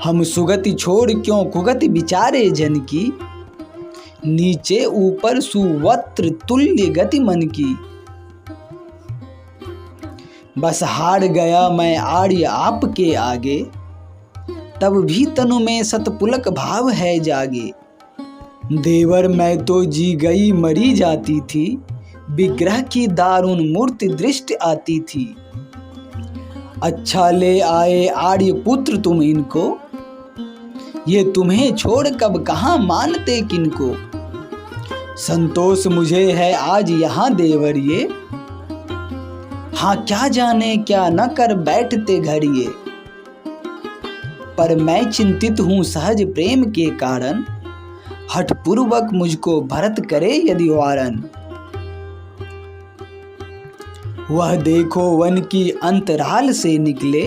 हम सुगति छोड़ क्यों कुगति विचारे जन की, नीचे ऊपर सुवत्र तुल्य गति मन की। बस हार गया मैं आर्य आपके आगे, तब भी तनु में सतपुलक भाव है जागे। देवर मैं तो जी गई मरी जाती थी, विग्रह की दारुण मूर्ति दृष्टि आती थी। अच्छा ले आए आर्य पुत्र तुम इनको, ये तुम्हें छोड़ कब कहाँ मानते किनको। संतोष मुझे है आज यहाँ देवर ये, हाँ क्या जाने क्या न कर बैठते घर ये। पर मैं चिंतित हूँ सहज प्रेम के कारण, हठपूर्वक मुझको भरत करे यदि वारण। वह देखो वन की अंतराल से निकले,